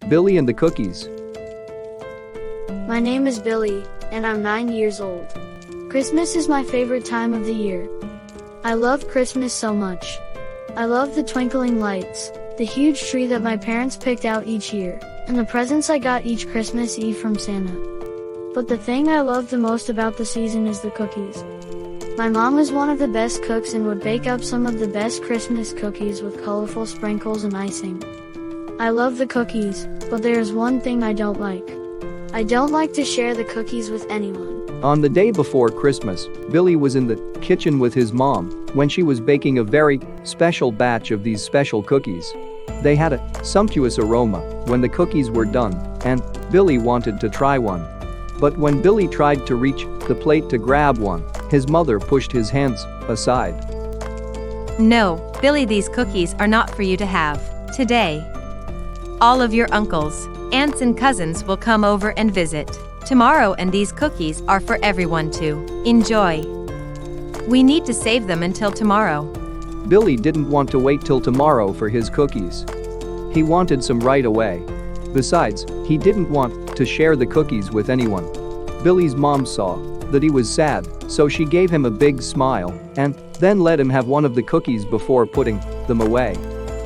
Billy and the cookies. My name is Billy, and I'm 9 years old. Christmas is my favorite time of the year. I love Christmas so much. I love the twinkling lights, the huge tree that my parents picked out each year, and the presents I got each Christmas Eve from Santa. But the thing I love the most about the season is the cookies. My mom is one of the best cooks and would bake up some of the best Christmas cookies with colorful sprinkles and icing. I love the cookies, but there is one thing I don't like. I don't like to share the cookies with anyone. On the day before Christmas, Billy was in the kitchen with his mom when she was baking a very special batch of these special cookies. They had a sumptuous aroma when the cookies were done, and Billy wanted to try one. But when Billy tried to reach the plate to grab one, his mother pushed his hands aside. No, Billy, these cookies are not for you to have today. All of your uncles, aunts and cousins will come over and visit tomorrow, and these cookies are for everyone to enjoy. We need to save them until tomorrow. Billy didn't want to wait till tomorrow for his cookies. He wanted some right away. Besides, he didn't want to share the cookies with anyone. Billy's mom saw that he was sad, so she gave him a big smile and then let him have one of the cookies before putting them away.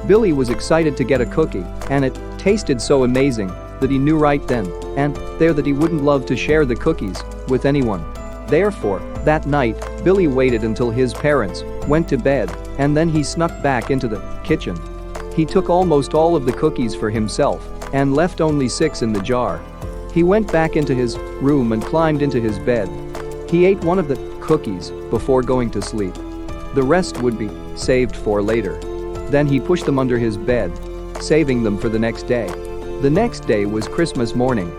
Billy was excited to get a cookie, and it tasted so amazing that he knew right then and there that he wouldn't love to share the cookies with anyone. Therefore, that night, Billy waited until his parents went to bed, and then he snuck back into the kitchen. He took almost all of the cookies for himself and left only 6 in the jar. He went back into his room and climbed into his bed. He ate one of the cookies before going to sleep. The rest would be saved for later. Then he pushed them under his bed, saving them for the next day. The next day was Christmas morning.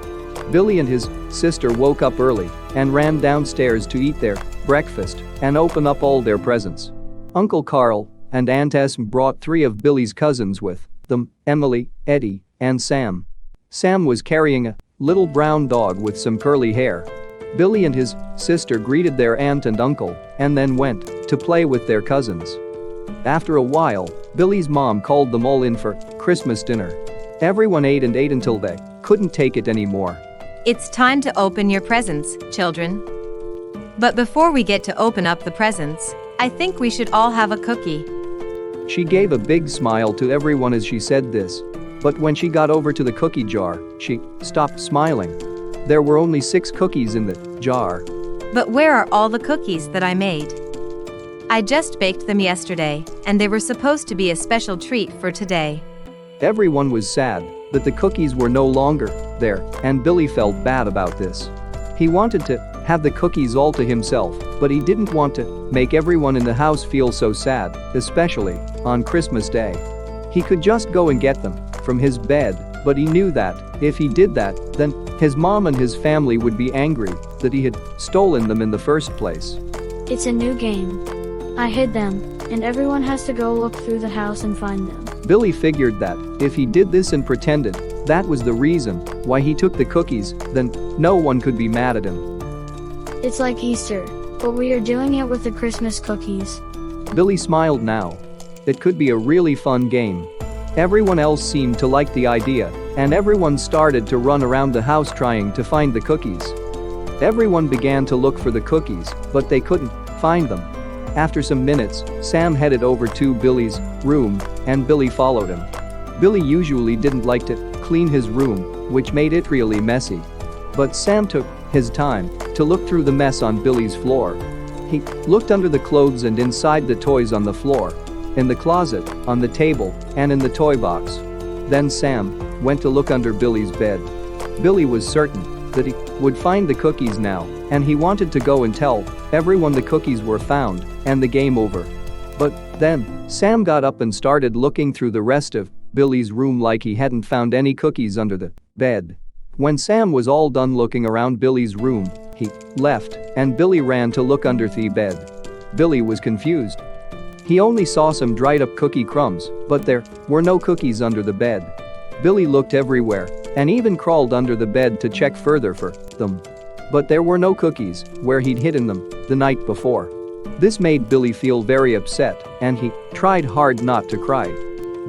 Billy and his sister woke up early and ran downstairs to eat their breakfast and open up all their presents. Uncle Carl and Aunt Esme brought 3 of Billy's cousins with them: Emily, Eddie, and Sam. Sam was carrying a little brown dog with some curly hair. Billy and his sister greeted their aunt and uncle and then went to play with their cousins. After a while, Billy's mom called them all in for Christmas dinner. Everyone ate and ate until they couldn't take it anymore. It's time to open your presents, children. But before we get to open up the presents, I think we should all have a cookie. She gave a big smile to everyone as she said this, but when she got over to the cookie jar, she stopped smiling. There were only 6 cookies in the jar. But where are all the cookies that I made? I just baked them yesterday, and they were supposed to be a special treat for today. Everyone was sad that the cookies were no longer there, and Billy felt bad about this. He wanted to have the cookies all to himself, but he didn't want to make everyone in the house feel so sad, especially on Christmas Day. He could just go and get them from his bed, but he knew that if he did that, then his mom and his family would be angry that he had stolen them in the first place. It's a new game. I hid them, and everyone has to go look through the house and find them. Billy figured that if he did this and pretended that was the reason why he took the cookies, then no one could be mad at him. It's like Easter, but we are doing it with the Christmas cookies. Billy smiled now. It could be a really fun game. Everyone else seemed to like the idea, and everyone started to run around the house trying to find the cookies. Everyone began to look for the cookies, but they couldn't find them. After some minutes, Sam headed over to Billy's room, and Billy followed him. Billy usually didn't like to clean his room, which made it really messy. But Sam took his time to look through the mess on Billy's floor. He looked under the clothes and inside the toys on the floor, in the closet, on the table, and in the toy box. Then Sam went to look under Billy's bed. Billy was certain that he would find the cookies now, and he wanted to go and tell everyone the cookies were found and the game over. But then, Sam got up and started looking through the rest of Billy's room like he hadn't found any cookies under the bed. When Sam was all done looking around Billy's room, he left, and Billy ran to look under the bed. Billy was confused. He only saw some dried up cookie crumbs, but there were no cookies under the bed. Billy looked everywhere and even crawled under the bed to check further for them. But there were no cookies where he'd hidden them the night before. This made Billy feel very upset, and he tried hard not to cry.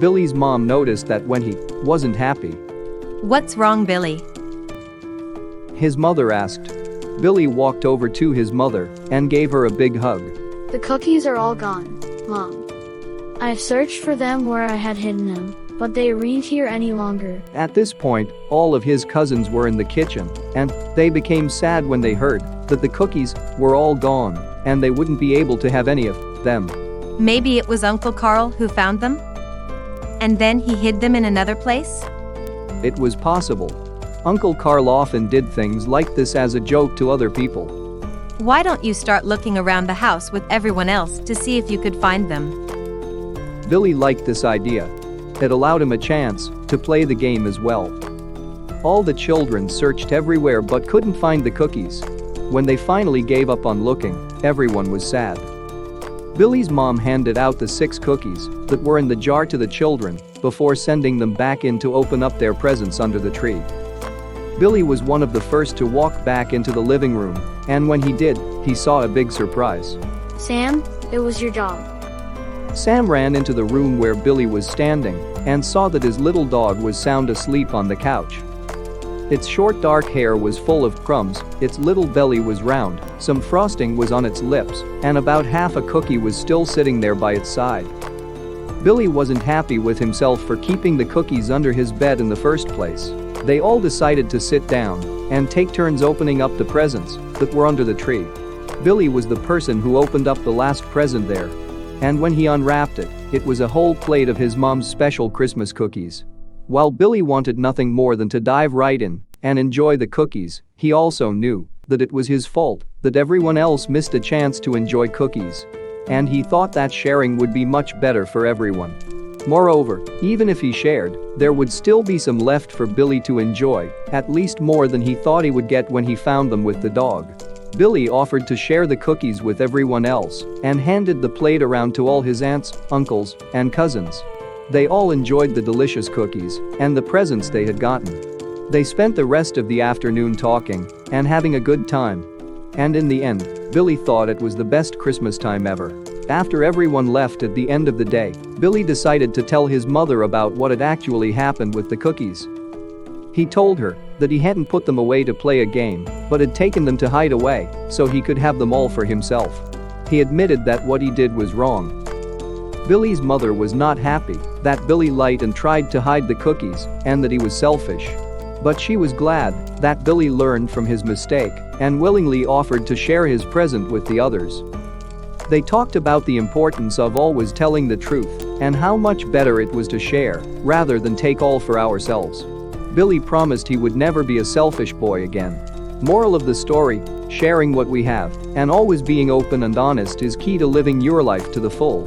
Billy's mom noticed that when he wasn't happy. What's wrong, Billy? His mother asked. Billy walked over to his mother and gave her a big hug. The cookies are all gone, Mom. I've searched for them where I had hidden them, but they aren't here any longer. At this point, all of his cousins were in the kitchen, and they became sad when they heard that the cookies were all gone and they wouldn't be able to have any of them. Maybe it was Uncle Carl who found them? And then he hid them in another place? It was possible. Uncle Carl often did things like this as a joke to other people. Why don't you start looking around the house with everyone else to see if you could find them? Billy liked this idea. It allowed him a chance to play the game as well. All the children searched everywhere but couldn't find the cookies. When they finally gave up on looking, everyone was sad. Billy's mom handed out the 6 cookies that were in the jar to the children before sending them back in to open up their presents under the tree. Billy was one of the first to walk back into the living room, and when he did, he saw a big surprise. Sam, it was your dog. Sam ran into the room where Billy was standing and saw that his little dog was sound asleep on the couch. Its short dark hair was full of crumbs, its little belly was round, some frosting was on its lips, and about half a cookie was still sitting there by its side. Billy wasn't happy with himself for keeping the cookies under his bed in the first place. They all decided to sit down and take turns opening up the presents that were under the tree. Billy was the person who opened up the last present there. And when he unwrapped it, it was a whole plate of his mom's special Christmas cookies. While Billy wanted nothing more than to dive right in and enjoy the cookies, he also knew that it was his fault that everyone else missed a chance to enjoy cookies. And he thought that sharing would be much better for everyone. Moreover, even if he shared, there would still be some left for Billy to enjoy, at least more than he thought he would get when he found them with the dog. Billy offered to share the cookies with everyone else and handed the plate around to all his aunts, uncles, and cousins. They all enjoyed the delicious cookies and the presents they had gotten. They spent the rest of the afternoon talking and having a good time. And in the end, Billy thought it was the best Christmas time ever. After everyone left at the end of the day, Billy decided to tell his mother about what had actually happened with the cookies. He told her that he hadn't put them away to play a game, but had taken them to hide away so he could have them all for himself. He admitted that what he did was wrong. Billy's mother was not happy that Billy lied and tried to hide the cookies and that he was selfish. But she was glad that Billy learned from his mistake and willingly offered to share his present with the others. They talked about the importance of always telling the truth and how much better it was to share rather than take all for ourselves. Billy promised he would never be a selfish boy again. Moral of the story: sharing what we have and always being open and honest is key to living your life to the full.